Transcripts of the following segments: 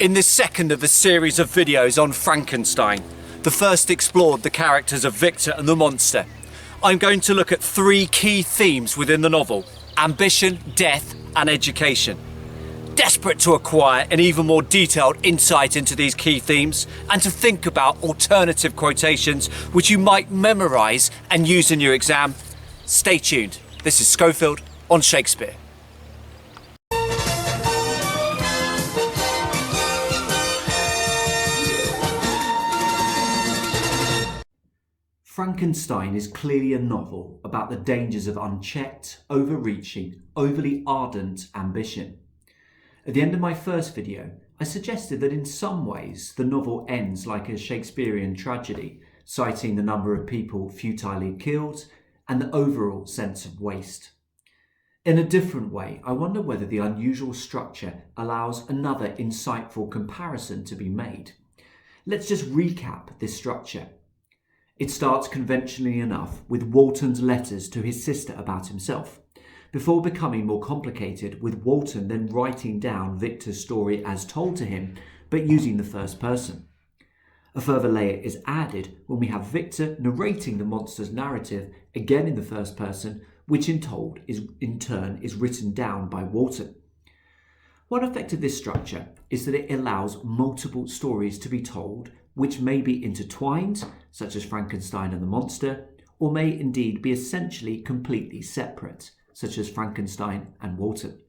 In this second of a series of videos on Frankenstein, the first explored the characters of Victor and the monster, I'm going to look at three key themes within the novel: ambition, death, and education. Desperate to acquire an even more detailed insight into these key themes and to think about alternative quotations which you might memorise and use in your exam, stay tuned. This is Schofield on Shakespeare. Frankenstein is clearly a novel about the dangers of unchecked, overreaching, overly ardent ambition. At the end of my first video, I suggested that in some ways the novel ends like a Shakespearean tragedy, citing the number of people futilely killed and the overall sense of waste. In a different way, I wonder whether the unusual structure allows another insightful comparison to be made. Let's just recap this structure. It starts conventionally enough with Walton's letters to his sister about himself, before becoming more complicated with Walton then writing down Victor's story as told to him, but using the first person. A further layer is added when we have Victor narrating the monster's narrative again in the first person, which in turn is written down by Walton. One effect of this structure is that it allows multiple stories to be told, which may be intertwined, such as Frankenstein and the monster, or may indeed be essentially completely separate, such as Frankenstein and Walton.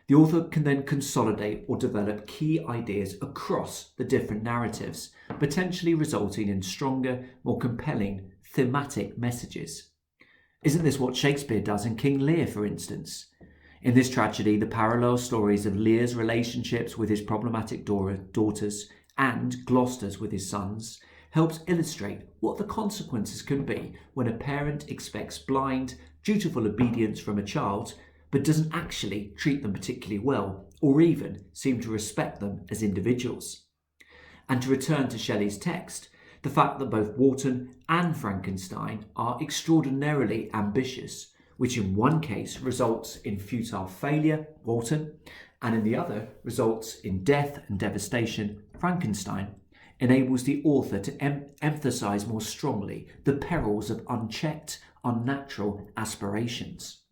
The author can then consolidate or develop key ideas across the different narratives, potentially resulting in stronger, more compelling thematic messages. Isn't this what Shakespeare does in King Lear, for instance? In this tragedy, the parallel stories of Lear's relationships with his problematic daughters and Gloucester's with his sons helps illustrate what the consequences can be when a parent expects blind, dutiful obedience from a child, but doesn't actually treat them particularly well, or even seem to respect them as individuals. And to return to Shelley's text, the fact that both Walton and Frankenstein are extraordinarily ambitious, which in one case results in futile failure, Walton, and in the other results in death and devastation, Frankenstein, enables the author to emphasise more strongly the perils of unchecked, unnatural aspirations.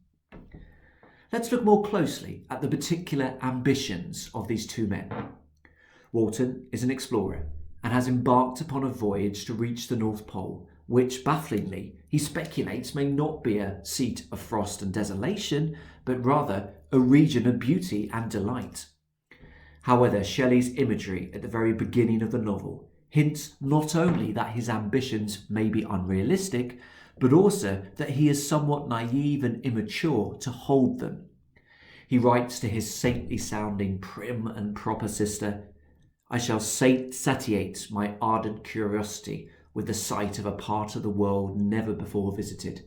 Let's look more closely at the particular ambitions of these two men. Walton is an explorer and has embarked upon a voyage to reach the North Pole, which, bafflingly, he speculates may not be a seat of frost and desolation, but rather a region of beauty and delight. However, Shelley's imagery at the very beginning of the novel hints not only that his ambitions may be unrealistic, but also that he is somewhat naive and immature to hold them. He writes to his saintly-sounding prim and proper sister, "I shall satiate my ardent curiosity with the sight of a part of the world never before visited.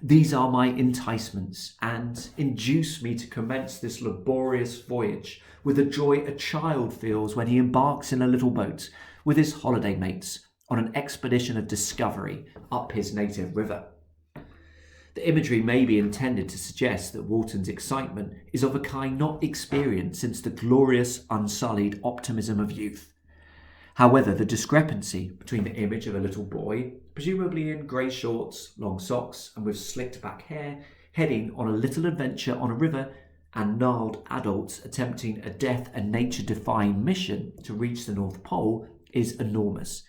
These are my enticements, and induce me to commence this laborious voyage with the joy a child feels when he embarks in a little boat with his holiday mates on an expedition of discovery up his native river." The imagery may be intended to suggest that Walton's excitement is of a kind not experienced since the glorious, unsullied optimism of youth. However, the discrepancy between the image of a little boy, presumably in grey shorts, long socks, and with slicked back hair, heading on a little adventure on a river, and gnarled adults attempting a death and nature-defying mission to reach the North Pole is enormous.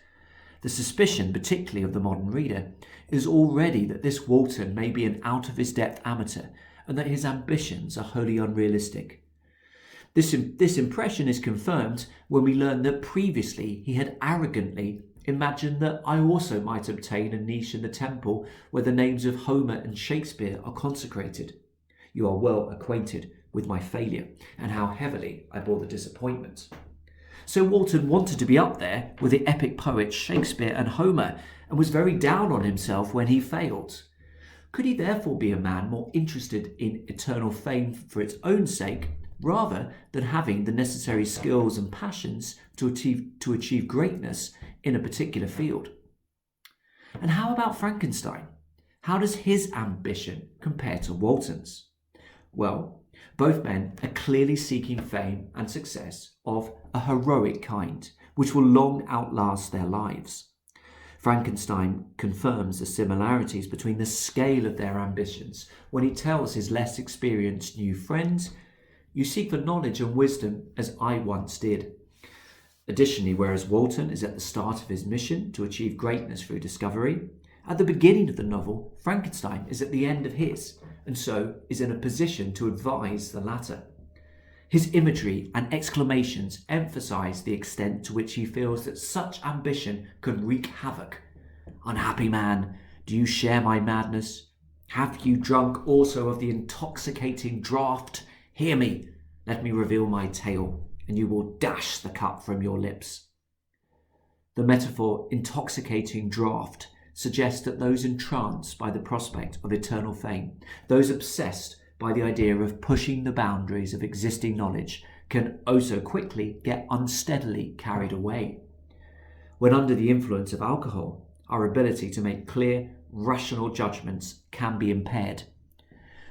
The suspicion, particularly of the modern reader, is already that this Walton may be an out-of-his-depth amateur and that his ambitions are wholly unrealistic. This impression is confirmed when we learn that previously he had arrogantly imagined that I also might obtain a niche in the temple where the names of Homer and Shakespeare are consecrated. You are well acquainted with my failure and how heavily I bore the disappointment. So Walton wanted to be up there with the epic poets Shakespeare and Homer and was very down on himself when he failed. Could he therefore be a man more interested in eternal fame for its own sake, rather than having the necessary skills and passions to achieve greatness in a particular field? And how about Frankenstein? How does his ambition compare to Walton's? Well, Both men are clearly seeking fame and success of a heroic kind, which will long outlast their lives. Frankenstein confirms the similarities between the scale of their ambitions when he tells his less experienced new friends, "You seek for knowledge and wisdom as I once did." Additionally, whereas Walton is at the start of his mission to achieve greatness through discovery, at the beginning of the novel, Frankenstein is at the end of his, and so is in a position to advise the latter. His imagery and exclamations emphasize the extent to which he feels that such ambition can wreak havoc. "Unhappy man, do you share my madness? Have you drunk also of the intoxicating draught? Hear me, let me reveal my tale, and you will dash the cup from your lips." The metaphor intoxicating draught suggests that those entranced by the prospect of eternal fame, those obsessed by the idea of pushing the boundaries of existing knowledge, can also quickly get unsteadily carried away. When under the influence of alcohol, our ability to make clear, rational judgments can be impaired.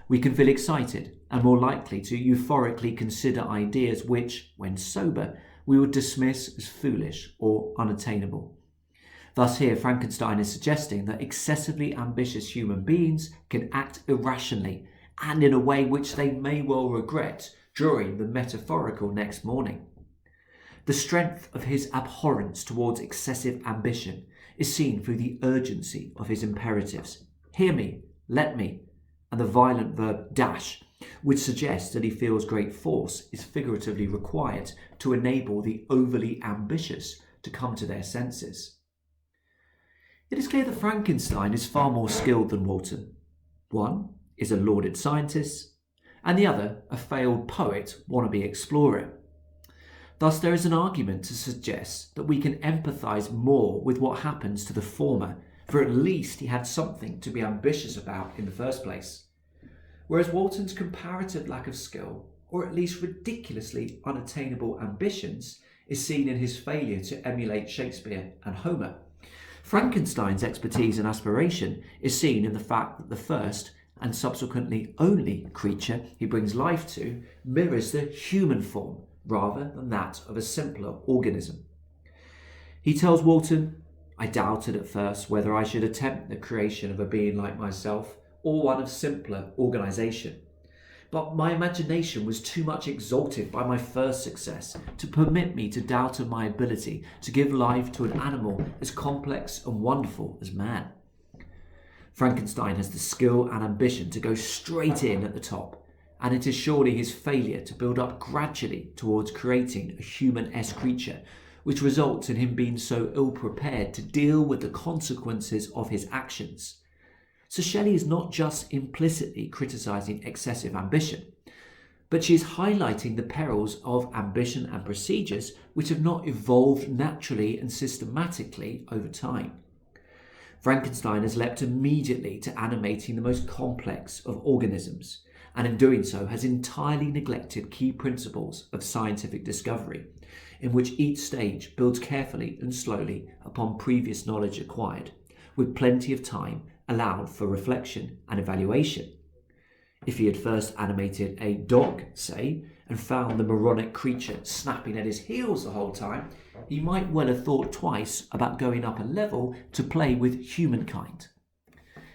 We can feel excited and more likely to euphorically consider ideas which, when sober, we would dismiss as foolish or unattainable. Thus here Frankenstein is suggesting that excessively ambitious human beings can act irrationally and in a way which they may well regret during the metaphorical next morning. The strength of his abhorrence towards excessive ambition is seen through the urgency of his imperatives. "Hear me, let me," and the violent verb dash, which suggests that he feels great force is figuratively required to enable the overly ambitious to come to their senses. It is clear that Frankenstein is far more skilled than Walton. One is a lauded scientist, and the other a failed poet wannabe explorer. Thus there is an argument to suggest that we can empathise more with what happens to the former, for at least he had something to be ambitious about in the first place. Whereas Walton's comparative lack of skill, or at least ridiculously unattainable ambitions, is seen in his failure to emulate Shakespeare and Homer. Frankenstein's expertise and aspiration is seen in the fact that the first, and subsequently only, creature he brings life to mirrors the human form rather than that of a simpler organism. He tells Walton, "I doubted at first whether I should attempt the creation of a being like myself or one of simpler organisation. But my imagination was too much exalted by my first success to permit me to doubt of my ability to give life to an animal as complex and wonderful as man." Frankenstein has the skill and ambition to go straight in at the top, and it is surely his failure to build up gradually towards creating a human-esque creature which results in him being so ill-prepared to deal with the consequences of his actions. So Shelley is not just implicitly criticising excessive ambition, but she is highlighting the perils of ambition and procedures which have not evolved naturally and systematically over time. Frankenstein has leapt immediately to animating the most complex of organisms, and in doing so has entirely neglected key principles of scientific discovery, in which each stage builds carefully and slowly upon previous knowledge acquired, with plenty of time allowed for reflection and evaluation. If he had first animated a dog, say, and found the moronic creature snapping at his heels the whole time, he might well have thought twice about going up a level to play with humankind.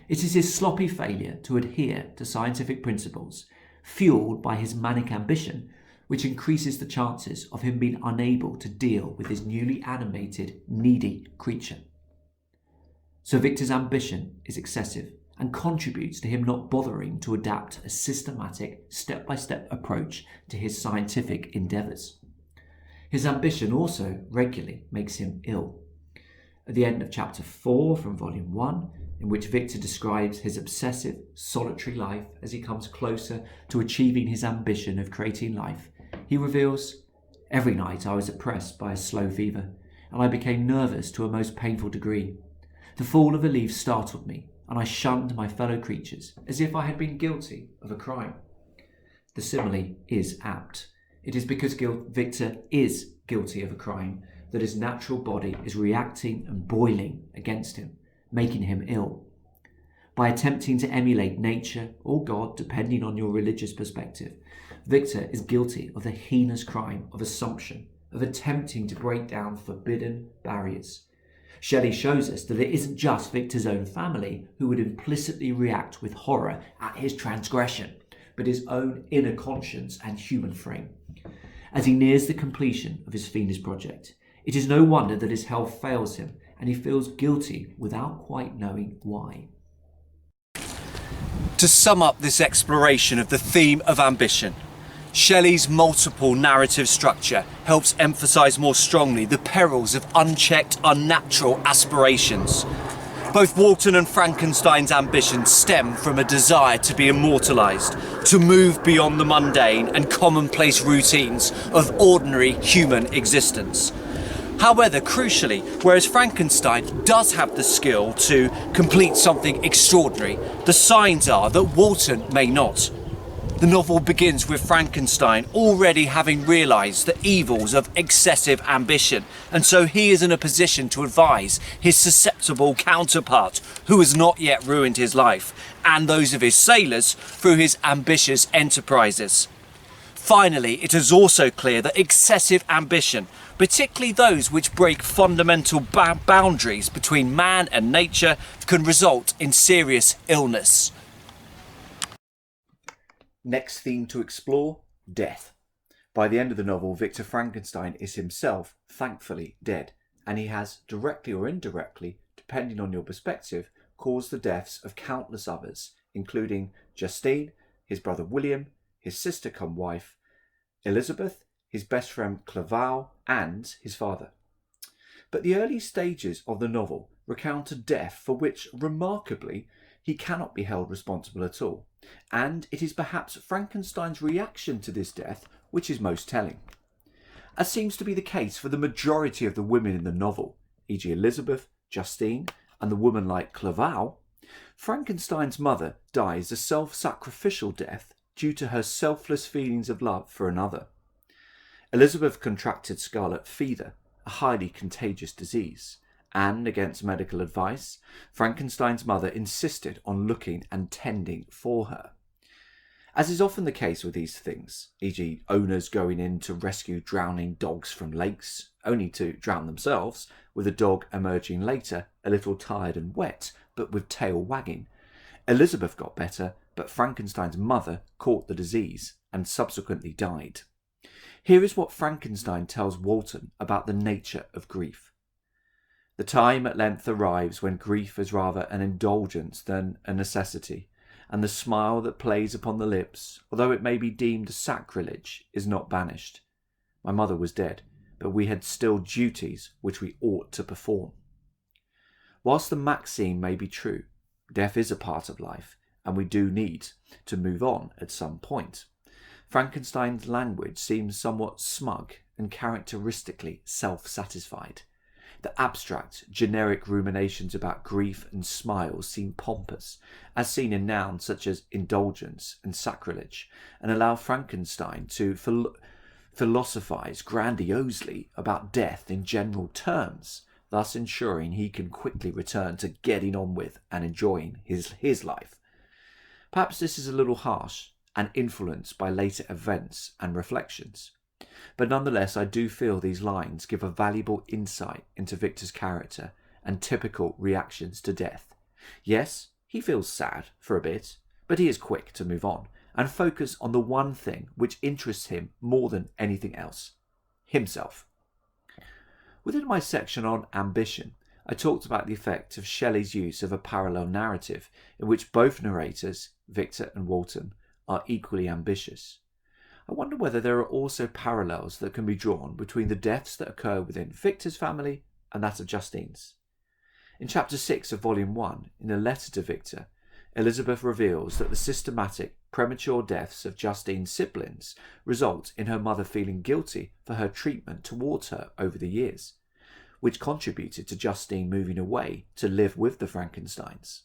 It is his sloppy failure to adhere to scientific principles, fueled by his manic ambition, which increases the chances of him being unable to deal with his newly animated, needy creature. So Victor's ambition is excessive and contributes to him not bothering to adapt a systematic, step-by-step approach to his scientific endeavours. His ambition also regularly makes him ill. At the end of chapter 4 from volume 1, in which Victor describes his obsessive, solitary life as he comes closer to achieving his ambition of creating life, he reveals, "Every night I was oppressed by a slow fever, and I became nervous to a most painful degree. The fall of a leaf startled me, and I shunned my fellow creatures as if I had been guilty of a crime." The simile is apt. It is because Victor is guilty of a crime that his natural body is reacting and boiling against him, making him ill. By attempting to emulate nature or God, depending on your religious perspective, Victor is guilty of the heinous crime of assumption, of attempting to break down forbidden barriers. Shelley shows us that it isn't just Victor's own family who would implicitly react with horror at his transgression, but his own inner conscience and human frame. As he nears the completion of his fiendish project, it is no wonder that his health fails him and he feels guilty without quite knowing why. To sum up this exploration of the theme of ambition, Shelley's multiple narrative structure helps emphasise more strongly the perils of unchecked, unnatural aspirations. Both Walton and Frankenstein's ambitions stem from a desire to be immortalised, to move beyond the mundane and commonplace routines of ordinary human existence. However, crucially, whereas Frankenstein does have the skill to complete something extraordinary, the signs are that Walton may not. The novel begins with Frankenstein already having realised the evils of excessive ambition, and so he is in a position to advise his susceptible counterpart, who has not yet ruined his life, and those of his sailors through his ambitious enterprises. Finally, it is also clear that excessive ambition, particularly those which break fundamental boundaries between man and nature, can result in serious illness. Next theme to explore, death. By the end of the novel, Victor Frankenstein is himself, thankfully, dead, and he has, directly or indirectly, depending on your perspective, caused the deaths of countless others, including Justine, his brother William, his sister cum wife, Elizabeth, his best friend Clerval, and his father. But the early stages of the novel recount a death for which, remarkably, he cannot be held responsible at all, and it is perhaps Frankenstein's reaction to this death which is most telling. As seems to be the case for the majority of the women in the novel, e.g. Elizabeth, Justine, and the woman like Clerval, Frankenstein's mother dies a self-sacrificial death due to her selfless feelings of love for another. Elizabeth contracted scarlet fever, a highly contagious disease, and, against medical advice, Frankenstein's mother insisted on looking and tending for her. As is often the case with these things, e.g. owners going in to rescue drowning dogs from lakes, only to drown themselves, with a dog emerging later, a little tired and wet, but with tail wagging, Elizabeth got better, but Frankenstein's mother caught the disease and subsequently died. Here is what Frankenstein tells Walton about the nature of grief. The time at length arrives when grief is rather an indulgence than a necessity, and the smile that plays upon the lips, although it may be deemed sacrilege, is not banished. My mother was dead, but we had still duties which we ought to perform. Whilst the maxim may be true, death is a part of life, and we do need to move on at some point. Frankenstein's language seems somewhat smug and characteristically self-satisfied. The abstract, generic ruminations about grief and smiles seem pompous, as seen in nouns such as indulgence and sacrilege, and allow Frankenstein to philosophize grandiosely about death in general terms, thus ensuring he can quickly return to getting on with and enjoying his life. Perhaps this is a little harsh and influenced by later events and reflections. But nonetheless, I do feel these lines give a valuable insight into Victor's character and typical reactions to death. Yes, he feels sad for a bit, but he is quick to move on and focus on the one thing which interests him more than anything else: himself. Within my section on ambition, I talked about the effect of Shelley's use of a parallel narrative in which both narrators, Victor and Walton, are equally ambitious. I wonder whether there are also parallels that can be drawn between the deaths that occur within Victor's family and that of Justine's. In chapter 6 of volume 1, in a letter to Victor, Elizabeth reveals that the systematic, premature deaths of Justine's siblings result in her mother feeling guilty for her treatment towards her over the years, which contributed to Justine moving away to live with the Frankensteins.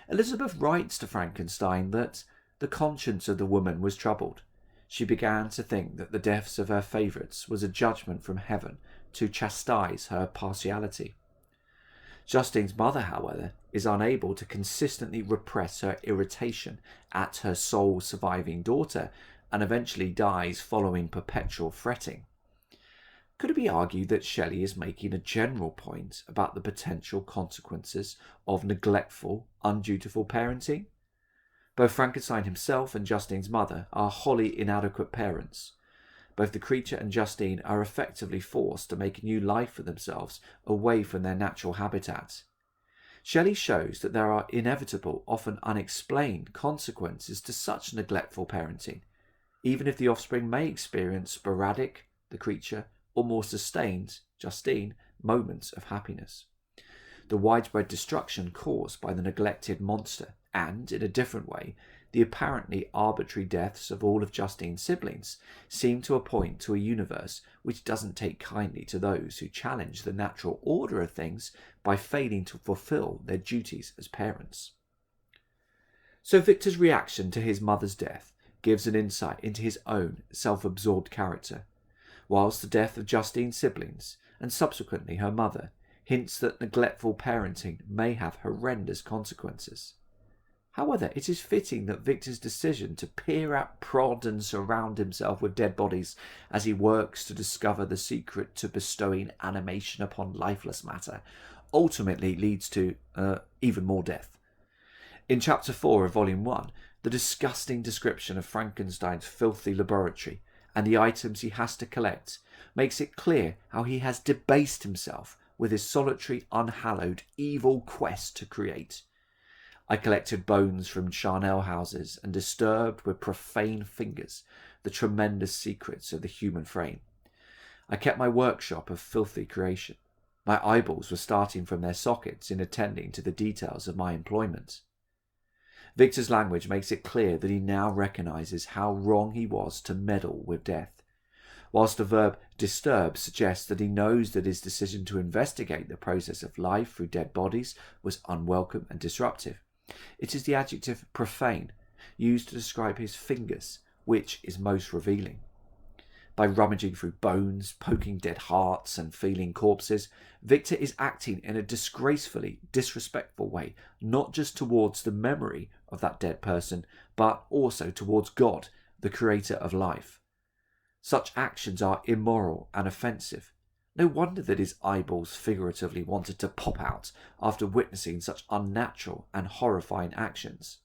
Elizabeth writes to Frankenstein that the conscience of the woman was troubled. She began to think that the deaths of her favourites was a judgment from heaven to chastise her partiality. Justine's mother, however, is unable to consistently repress her irritation at her sole surviving daughter and eventually dies following perpetual fretting. Could it be argued that Shelley is making a general point about the potential consequences of neglectful, undutiful parenting? Both Frankenstein himself and Justine's mother are wholly inadequate parents. Both the creature and Justine are effectively forced to make a new life for themselves away from their natural habitats. Shelley shows that there are inevitable, often unexplained consequences to such neglectful parenting, even if the offspring may experience sporadic, the creature, or more sustained, Justine, moments of happiness. The widespread destruction caused by the neglected monster, and, in a different way, the apparently arbitrary deaths of all of Justine's siblings seem to point to a universe which doesn't take kindly to those who challenge the natural order of things by failing to fulfill their duties as parents. So Victor's reaction to his mother's death gives an insight into his own self-absorbed character, whilst the death of Justine's siblings, and subsequently her mother, hints that neglectful parenting may have horrendous consequences. However, it is fitting that Victor's decision to peer at, prod and surround himself with dead bodies as he works to discover the secret to bestowing animation upon lifeless matter ultimately leads to even more death. In chapter 4 of volume 1, the disgusting description of Frankenstein's filthy laboratory and the items he has to collect makes it clear how he has debased himself with his solitary, unhallowed, evil quest to create. I collected bones from charnel houses and disturbed with profane fingers the tremendous secrets of the human frame. I kept my workshop of filthy creation. My eyeballs were starting from their sockets in attending to the details of my employment. Victor's language makes it clear that he now recognises how wrong he was to meddle with death, whilst the verb disturb suggests that he knows that his decision to investigate the process of life through dead bodies was unwelcome and disruptive. It is the adjective profane, used to describe his fingers, which is most revealing. By rummaging through bones, poking dead hearts and feeling corpses, Victor is acting in a disgracefully disrespectful way, not just towards the memory of that dead person, but also towards God, the creator of life. Such actions are immoral and offensive. No wonder that his eyeballs figuratively wanted to pop out after witnessing such unnatural and horrifying actions.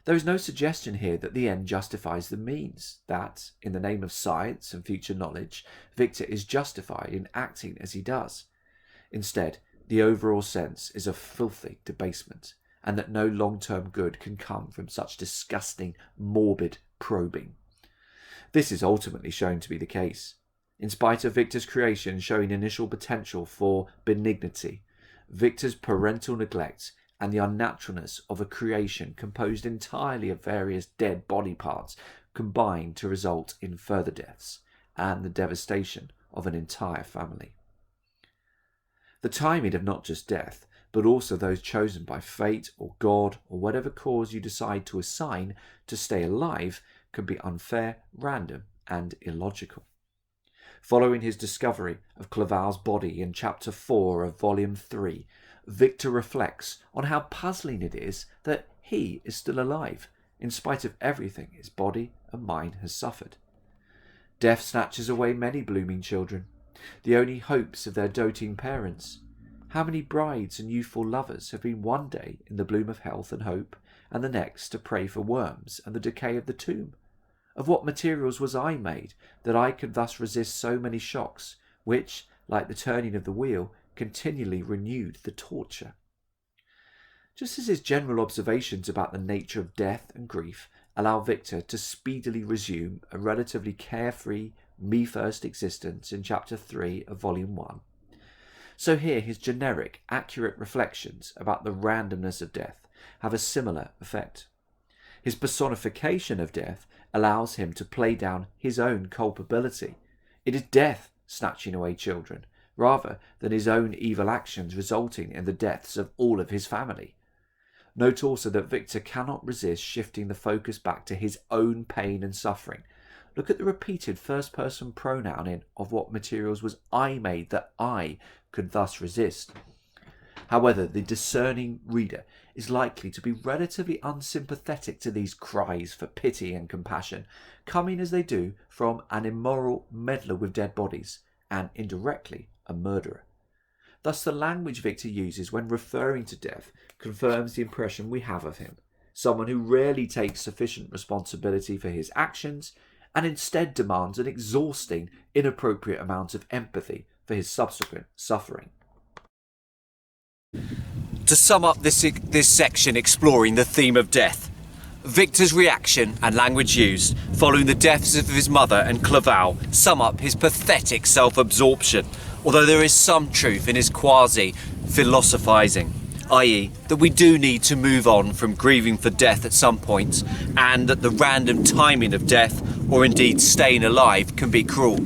There is no suggestion here that the end justifies the means, that, in the name of science and future knowledge, Victor is justified in acting as he does. Instead, the overall sense is of filthy debasement, and that no long-term good can come from such disgusting, morbid probing. This is ultimately shown to be the case. In spite of Victor's creation showing initial potential for benignity, Victor's parental neglect and the unnaturalness of a creation composed entirely of various dead body parts combine to result in further deaths and the devastation of an entire family. The timing of not just death, but also those chosen by fate or God or whatever cause you decide to assign to stay alive, can be unfair, random, and illogical. Following his discovery of Clerval's body in chapter 4 of volume 3, Victor reflects on how puzzling it is that he is still alive, in spite of everything his body and mind has suffered. Death snatches away many blooming children, the only hopes of their doting parents. How many brides and youthful lovers have been one day in the bloom of health and hope, and the next to pray for worms and the decay of the tomb? Of what materials was I made, that I could thus resist so many shocks, which, like the turning of the wheel, continually renewed the torture? Just as his general observations about the nature of death and grief allow Victor to speedily resume a relatively carefree, me-first existence in chapter 3 of volume 1, so here his generic, accurate reflections about the randomness of death have a similar effect. His personification of death allows him to play down his own culpability. It is death snatching away children, rather than his own evil actions resulting in the deaths of all of his family. Note also that Victor cannot resist shifting the focus back to his own pain and suffering. Look at the repeated first-person pronoun in "of what materials was I made that I could thus resist." However, the discerning reader is likely to be relatively unsympathetic to these cries for pity and compassion, coming as they do from an immoral meddler with dead bodies, and indirectly a murderer. Thus, the language Victor uses when referring to death confirms the impression we have of him, someone who rarely takes sufficient responsibility for his actions and instead demands an exhausting, inappropriate amount of empathy for his subsequent suffering. To sum up this section exploring the theme of death, Victor's reaction and language used following the deaths of his mother and Clerval sum up his pathetic self-absorption, although there is some truth in his quasi-philosophising, i.e. that we do need to move on from grieving for death at some point, and that the random timing of death, or indeed staying alive, can be cruel.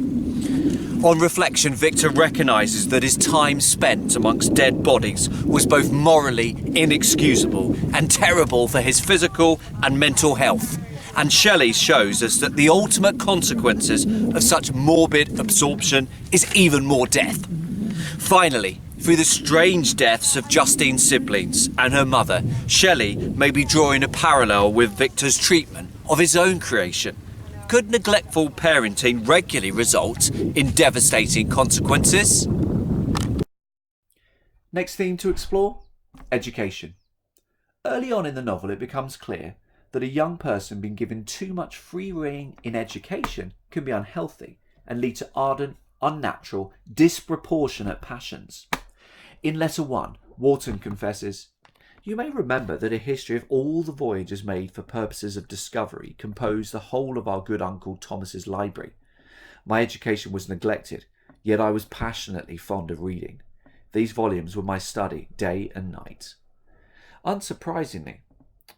On reflection, Victor recognises that his time spent amongst dead bodies was both morally inexcusable and terrible for his physical and mental health. And Shelley shows us that the ultimate consequences of such morbid absorption is even more death. Finally, through the strange deaths of Justine's siblings and her mother, Shelley may be drawing a parallel with Victor's treatment of his own creation. Could neglectful parenting regularly result in devastating consequences? Next theme to explore: education. Early on in the novel, it becomes clear that a young person being given too much free rein in education can be unhealthy and lead to ardent, unnatural, disproportionate passions. In Letter 1, Wharton confesses, "You may remember that a history of all the voyages made for purposes of discovery composed the whole of our good Uncle Thomas's library. My education was neglected, yet I was passionately fond of reading. These volumes were my study day and night." Unsurprisingly,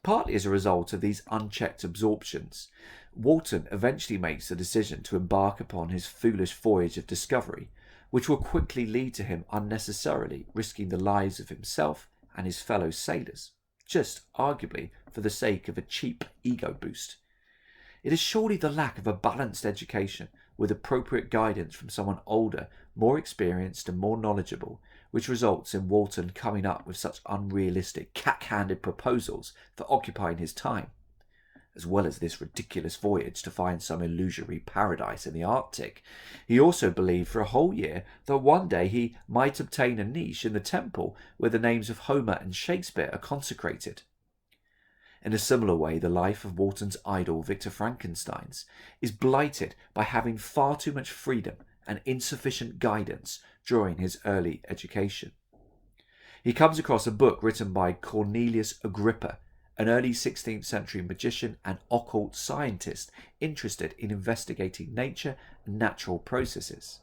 partly as a result of these unchecked absorptions, Wharton eventually makes the decision to embark upon his foolish voyage of discovery, which will quickly lead to him unnecessarily risking the lives of himself and his fellow sailors, just arguably for the sake of a cheap ego boost. It is surely the lack of a balanced education with appropriate guidance from someone older, more experienced and more knowledgeable, which results in Wharton coming up with such unrealistic, cack-handed proposals for occupying his time, as well as this ridiculous voyage to find some illusory paradise in the Arctic. He also believed for a whole year that one day he might obtain a niche in the temple where the names of Homer and Shakespeare are consecrated. In a similar way, the life of Wharton's idol, Victor Frankenstein's, is blighted by having far too much freedom and insufficient guidance during his early education. He comes across a book written by Cornelius Agrippa, an early 16th century magician and occult scientist interested in investigating nature and natural processes.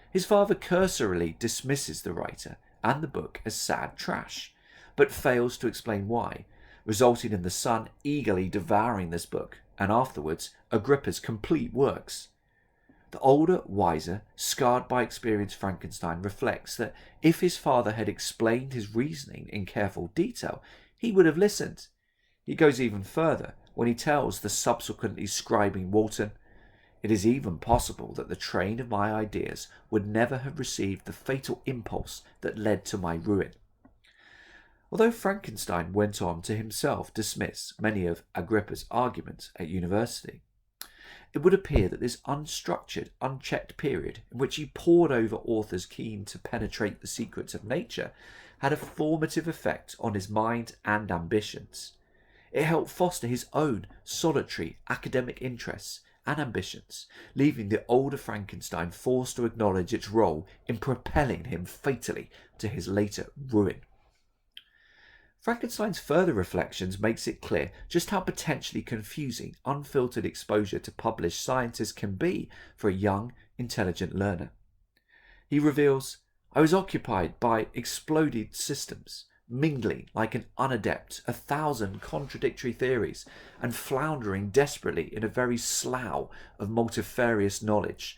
His father cursorily dismisses the writer and the book as sad trash, but fails to explain why, resulting in the son eagerly devouring this book and afterwards Agrippa's complete works. The older, wiser, scarred by experience Frankenstein reflects that if his father had explained his reasoning in careful detail, he would have listened. He goes even further when he tells the subsequently scribing Wharton, "It is even possible that the train of my ideas would never have received the fatal impulse that led to my ruin." Although Frankenstein went on to himself dismiss many of Agrippa's arguments at university, it would appear that this unstructured, unchecked period in which he pored over authors keen to penetrate the secrets of nature had a formative effect on his mind and ambitions. It helped foster his own solitary academic interests and ambitions, leaving the older Frankenstein forced to acknowledge its role in propelling him fatally to his later ruin. Frankenstein's further reflections makes it clear just how potentially confusing unfiltered exposure to published scientists can be for a young, intelligent learner. He reveals, "I was occupied by exploded systems, mingling like an unadept 1,000 contradictory theories and floundering desperately in a very slough of multifarious knowledge,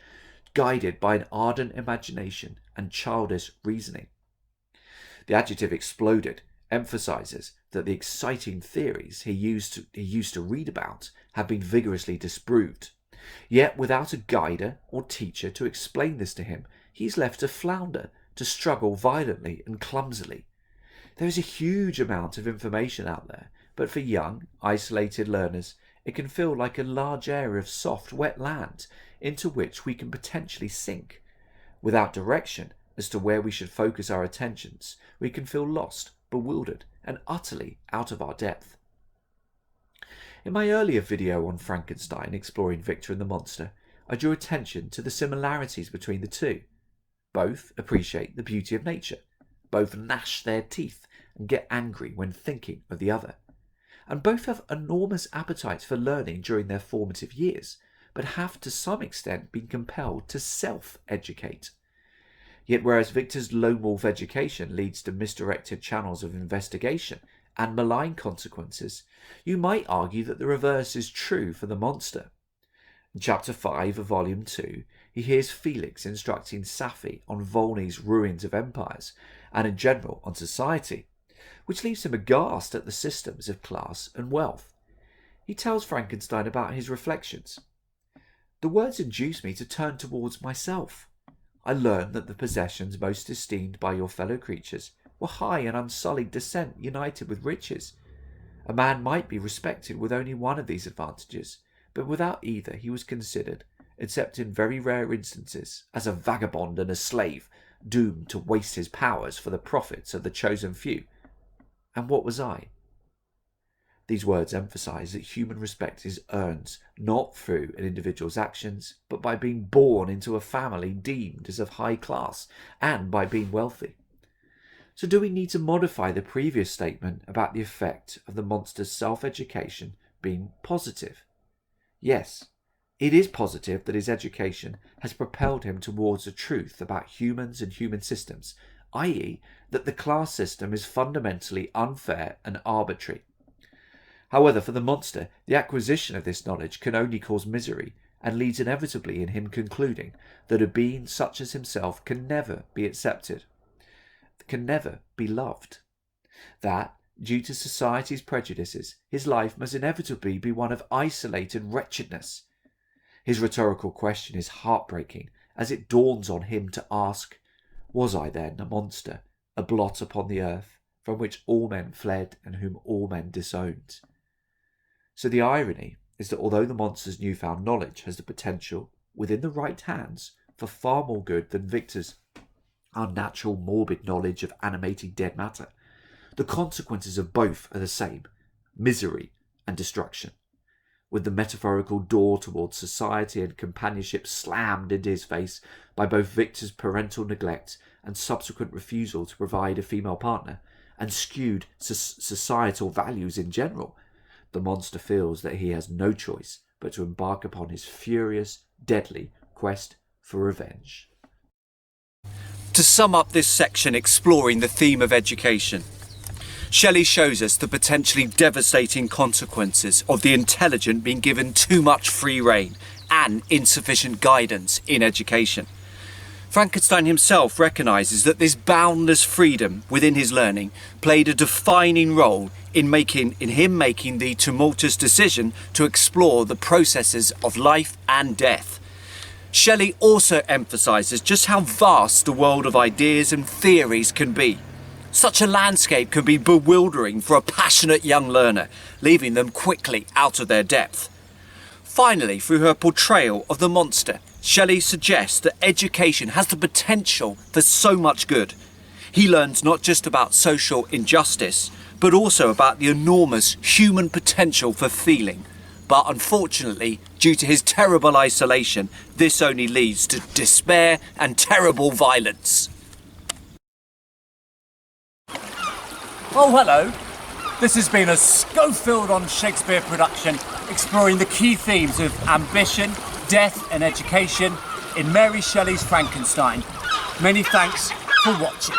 guided by an ardent imagination and childish reasoning." The adjective exploded emphasizes that the exciting theories he used to read about have been vigorously disproved. Yet without a guider or teacher to explain this to him, he's left to flounder, to struggle violently and clumsily. There is a huge amount of information out there, but for young, isolated learners, it can feel like a large area of soft, wet land into which we can potentially sink. Without direction as to where we should focus our attentions, we can feel lost, bewildered, and utterly out of our depth. In my earlier video on Frankenstein exploring Victor and the monster, I drew attention to the similarities between the two. Both appreciate the beauty of nature. Both gnash their teeth and get angry when thinking of the other. And both have enormous appetites for learning during their formative years, but have to some extent been compelled to self-educate. Yet whereas Victor's lone wolf education leads to misdirected channels of investigation and malign consequences, you might argue that the reverse is true for the monster. In Chapter 5 of Volume 2, he hears Felix instructing Sapphi on Volney's ruins of empires, and in general on society, which leaves him aghast at the systems of class and wealth. He tells Frankenstein about his reflections. The words induce me to turn towards myself. I learn that the possessions most esteemed by your fellow creatures were high and unsullied descent united with riches. A man might be respected with only one of these advantages, but without either he was considered, except in very rare instances, as a vagabond and a slave, doomed to waste his powers for the profits of the chosen few. And what was I? These words emphasize that human respect is earned not through an individual's actions, but by being born into a family deemed as of high class and by being wealthy. So do we need to modify the previous statement about the effect of the monster's self-education being positive? Yes, it is positive that his education has propelled him towards a truth about humans and human systems, i.e. that the class system is fundamentally unfair and arbitrary. However, for the monster, the acquisition of this knowledge can only cause misery and leads inevitably in him concluding that a being such as himself can never be accepted, can never be loved. That, due to society's prejudices, his life must inevitably be one of isolated wretchedness. His rhetorical question is heartbreaking as it dawns on him to ask, was I then a monster, a blot upon the earth, from which all men fled and whom all men disowned? So the irony is that although the monster's newfound knowledge has the potential, within the right hands, for far more good than Victor's unnatural morbid knowledge of animating dead matter, the consequences of both are the same: misery and destruction. With the metaphorical door towards society and companionship slammed into his face by both Victor's parental neglect and subsequent refusal to provide a female partner, and skewed societal values in general, the monster feels that he has no choice but to embark upon his furious, deadly quest for revenge. To sum up this section exploring the theme of education, Shelley shows us the potentially devastating consequences of the intelligent being given too much free rein and insufficient guidance in education. Frankenstein himself recognises that this boundless freedom within his learning played a defining role in him making the tumultuous decision to explore the processes of life and death. Shelley also emphasises just how vast the world of ideas and theories can be. Such a landscape can be bewildering for a passionate young learner, leaving them quickly out of their depth. Finally, through her portrayal of the monster, Shelley suggests that education has the potential for so much good. He learns not just about social injustice, but also about the enormous human potential for feeling. But unfortunately, due to his terrible isolation, this only leads to despair and terrible violence. Oh, hello. This has been a Schofield on Shakespeare production exploring the key themes of ambition, death and education in Mary Shelley's Frankenstein. Many thanks for watching.